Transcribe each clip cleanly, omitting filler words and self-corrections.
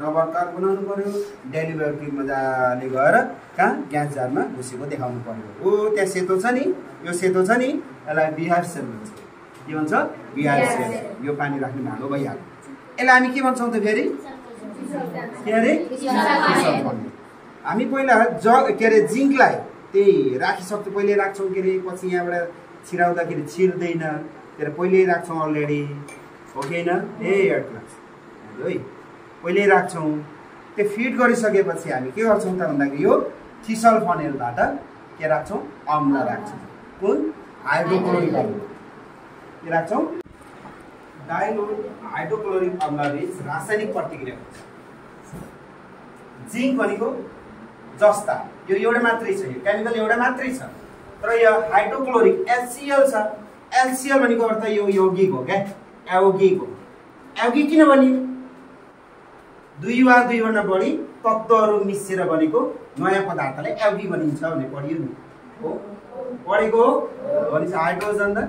Rubber car बनाउनु पर्यो, delivery मजाले गएर कहाँ ग्यास जारमा घुसेको देखाउनु पर्यो। ओ त्यहाँ सेतो छ नि, यो सेतो छ नि, यसलाई बिहार सेल भन्छ। के भन्छ? बिहार सेल। यो पानी राख्ने भागो भइहाल्यो। यसलाई हामी के भन्छौँ त फेरि? के अरे? हामी पहिला के अरे जिङ्कलाई त्यही राखिसक्छौँ, पहिले राख्छौँ के अरे, पछि यहाँबाट छिराउँदाखेरि छिर्दैन, त्यही पहिल्यै राख्छौँ अलरेडी, हो कि होइन? एयर क्लास है पहिल्यै राख्छौँ। त्यो फिट गरिसकेपछि हामी के गर्छौँ त भन्दाखेरि यो थिसल फनेलबाट के राख्छौँ? अम्ल राख्छौँ। कुन? हाइड्रोक्लोरिक अम्ल। के राख्छौँ? हाइड्रोक्लोरिक अम्ल बीच रासायनिक प्रतिक्रिया हुन्छ। जिङ्क भनेको जस्ता, यो एउटा मात्रै छ, यो केमिकल एउटा मात्रै छ, तर यो हाइड्रोक्लोरिक HCl छ। HCl भनेको अर्थ यो यौगिक हो क्या, यौगिक हो। यौगिक किन बनियो? दुई वा दुईभन्दा बढी तत्त्वहरू मिसेर बनेको नयाँ पदार्थलाई यौगिक भनिन्छ भने पढियो नि हो, पढेको हो। भनेपछि हाइड्रोजन र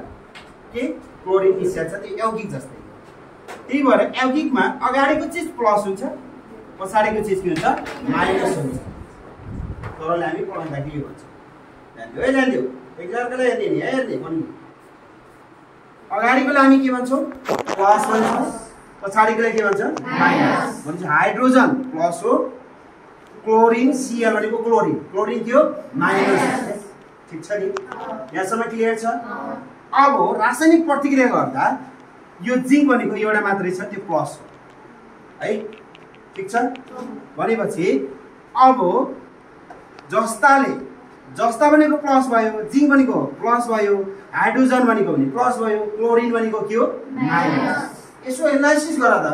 के क्लोरिन मिसिएको छ, त्यो यौगिक जस्तै। त्यही भएर यौगिकमा अगाडिको चिज प्लस हुन्छ, पछाडिको चिज के हुन्छ? माइनस हुन्छ। तरले हामी पढाउँदाखेरि यो भन्छ। ध्यान दियो है, ध्यान दियो। एकअर्कालाई हेर्ने नि, हेर्ने भन्नु। अगाडिकोलाई हामी के भन्छौँ? प्लस भन्छौँ, पछाडिकोलाई के भन्छ? माइनस। भनेपछि हाइड्रोजन प्लस हो, क्लोरिन Cl भनेको क्लोरिन, क्लोरिन के हो? माइनस। ठिक छ नि? यहाँसम्म क्लियर छ? अब रासायनिक प्रतिक्रिया गर्दा यो जिङ्क भनेको एउटा मात्रै छ, त्यो प्लस हो है। ठिक छ? भनेपछि अब जस्ताले, जस्ता भनेको प्लस भयो, जिङ्क भनेको प्लस भयो, हाइड्रोजन भनेको पनि प्लस भयो, क्लोरिन भनेको के हो? माइनस। यसो एनालाइसिस गर त,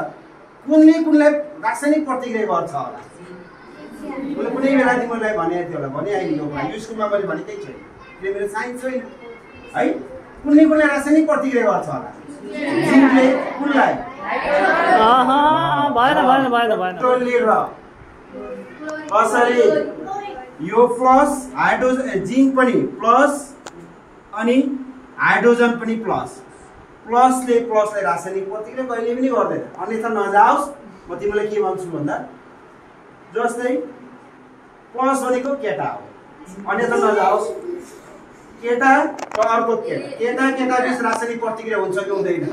कुनले कुनलाई रासायनिक प्रतिक्रिया गर्छ होला? मैले कुनै बेला तिमीलाई भनेको थियो होला, भने आइदियो होला, यो स्कुलमा मैले भने त्यही छैन, किन मेरो साइन्स छैन है। कुनले कुनलाई रासायनिक प्रतिक्रिया गर्छ होला? जिङ्कले कुनलाई? भएन। कसरी? यो प्लस हाइड्रोजन, जिङ्क पनि प्लस अनि हाइड्रोजन पनि प्लस। प्लसले प्लसलाई रासायनिक प्रतिक्रिया कहिले पनि गर्दैन, अन्यथा नजाओस्। म तिमीलाई के भन्छु भन्दा, जस्तै प्लस भनेको केटा हो, अन्यथा नजाओस्। केटा र अर्को केटा, केटा केटा बीच रासायनिक प्रतिक्रिया हुन्छ कि हुँदैन?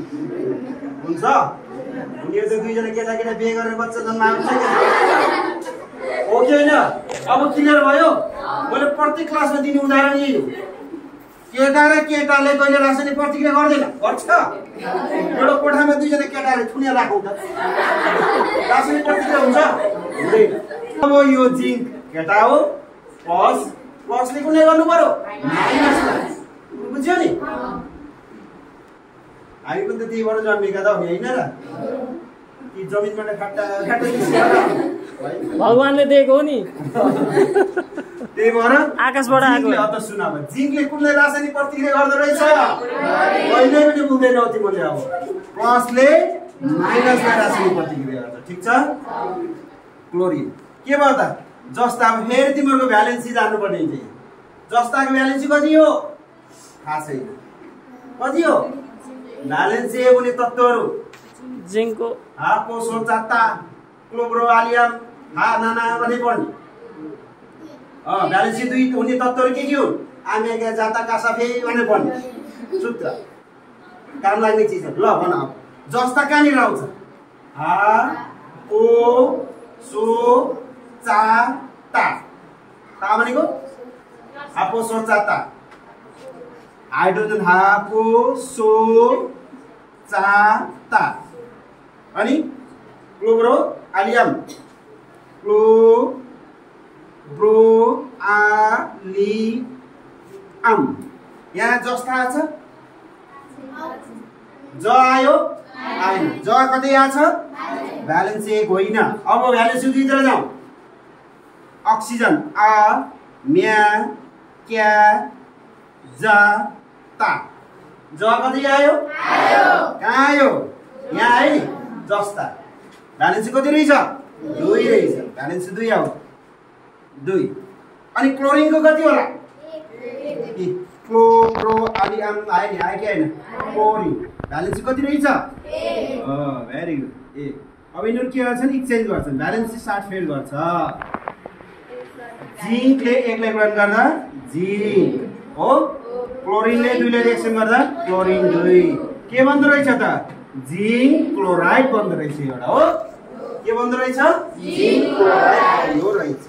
हुन्छ। उनीहरू त दुईजना केटा केटा बिहे गरेर बच्चा जन्माएको छ हो कि होइन? अब क्लियर भयो? मैले प्रत्येक क्लासमा दिने उदाहरण यही हो। केटा र केटाले कहिले रासायनिक प्रतिक्रिया गर्दैन, गर्छ? एउटा कोठामा दुईजना केटाले थुनेर राखौँ त, रासायनिक प्रतिक्रिया हुन्छ? हुँदैन। अब यो जिङ्क केटा हो, प्लस प्लसले कुनै गर्नु पर्यो? माइनस। बुझ्यो नि? हामी पनि त त्यहीबाट जन्मेका त हो नि, होइन र? कि जमिनबाट खाट्टा भगवानले दिएको हो नि, त्यही भएर आकाशबाट आएको। अब त सुन, अब जिङ्कले कुनलाई रासायनिक प्रतिक्रिया गर्दो रहेछ? कहिले पनि बुझ्दैनौ तिमीले। अब प्लसले माइनसलाई रासायनिक प्रतिक्रिया गर्छ। ठिक छ? क्लोरिन के भयो त? जस्ता। अब फेरि तिमीहरूको भ्यालेन्सी जान्नुपर्ने हुन्छ। जस्ताको भ्यालेन्सी कति हो? थाहा छैन। कति हो भ्यालेन्सी? हुने तत्त्वहरू जिङ्कको हाको सोचाता, क्लोब्रोआलियम, हा नाना भने पर्ने। भ्यालेन्सी 2 हुने तत्त्वहरू के हुन्? आमेगा जाता कासाफे भने पर्ने सूत्र, काम लाग्ने चिजहरू। ल भन, अब जस्ता कहाँनिर आउँछ? हा को सो चा ता। ता भनेको हापो सो चा ता। हाइड्रोजन हापो सो चा ता। अनि क्लोब्रो आलियम, क्लोब्रो आलियम। यहाँ जस्ता छ, ज आयो आएन। ज कतै आछ? भ्यालेन्सी 1 होइन। अब भ्यालेन्सी 2 तिर जाउँ। अक्सिजन आ म्या क्या जा ता। ज कतै आयो? कहाँ आयो? यहाँ आयो नि, जस्ता। भ्यालेन्सी कति रहेछ? 2 रहेछ। भ्यालेन्सी 2 आउँछ, 2। अनि क्लोरिनको कति होला? क्लोब्रो आलियम आयो नि, आयो कि आएन? क्लोरिन भ्यालेन्सी कति रहेछ? Very good. अब यिनीहरू के गर्छन् एक्सचेन्ज गर्छन् भ्यालेन्सी स्टार्ट फेल गर्छ जिंकले एकलाई ग्रहण गर्दा जिंक हो क्लोरिनले दुईलाई रिएक्सन गर्दा क्लोरिन 2 के बन्दो रहेछ त जिंक क्लोराइड बन्दो रहेछ एउटा हो के बन्दो रहेछ जिंक क्लोराइड यो रहेछ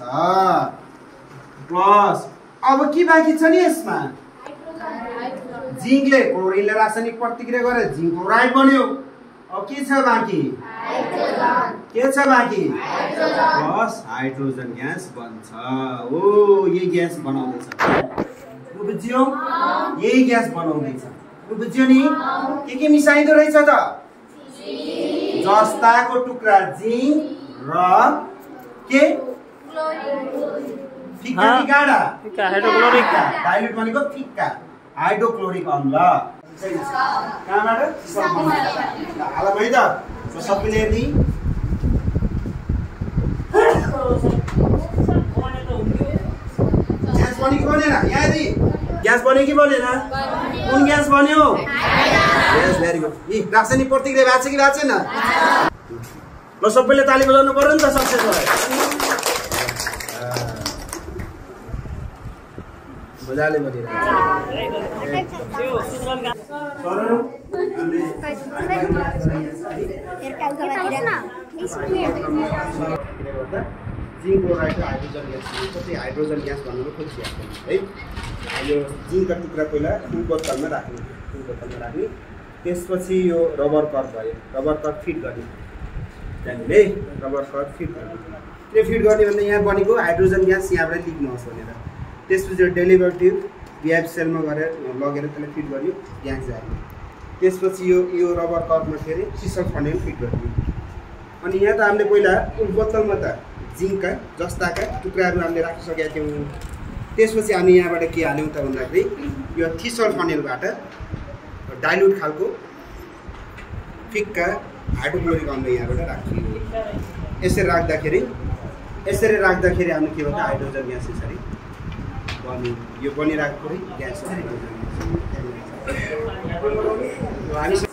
प्लस अब के बाँकी छ नि यसमा जिंकले क्लोरिनले रासायनिक प्रतिक्रिया गरेर जिंक क्लोराइड बन्यो अब के छ बाँकी के छ बाँकी प्लस हाइड्रोजन ग्यास बन्छ ओ यही ग्यास बनाउँदैछ बुझ्यौ यही ग्यास बनाउँदैछ बुझ्यौ नि के मिसाइदो रहेछ त जस्ताको टुक्रा जिंक र के फिक्का कि गाढा फिक्का हाइड्रोक्लोरिक डाइल्युट भनेको फिक्का हाइड्रोक्लोरिक अम्ल कहाँबाट हाल है त सबैले हेर्ने ग्यास बन्यो कि बनेन यहाँ हेर्ने ग्यास बन्यो कि बनेन कुन ग्यास बन्यो यस भेरी गुड यी रासायनिक प्रतिक्रिया भएको छ कि भएको छैन ल सबैले ताली बजाउनु पर्यो नि त सक्सेस भयो मजाले बनिरहेको जिंक क्लोराइड र हाइड्रोजन ग्यास कति हाइड्रोजन ग्यास भन्नु खोजिरहेको है यो जिंकका टुक्रा पहिला फुल बोतलमा राख्ने त्यसपछि यो रबर कट भयो रबर कट फिट गर्ने त्यहाँनिर रबर कट फिट गर्ने त्यो फिट गर्ने भन्दा यहाँ बनेको हाइड्रोजन ग्यास यहाँबाट लिक्नुहोस् भनेर त्यसपछि डेलिभरेटिभ बिहाइभ सेलमा गरेर लगेर त्यसलाई फिट गर्यो ग्यास जाने त्यसपछि यो रबर कटमा फेरि सिसल फनेल फिट गर्ने अनि यहाँ त हामीले पहिला बोतलमा त जिंकका जस्ताका टुक्राहरू हामीले राखिसकेका थियौँ त्यसपछि हामी यहाँबाट के हाल्यौँ त भन्दाखेरि यो थिसल फनेलबाट डाइल्युट खालको फिक्का हाइड्रोक्लोरिक अम्ल यहाँबाट राखियो यसरी राख्दाखेरि हामीले के भन्छ हाइड्रोजन ग्यास यसरी बन्यो यो बनिरहेको ग्यास हामी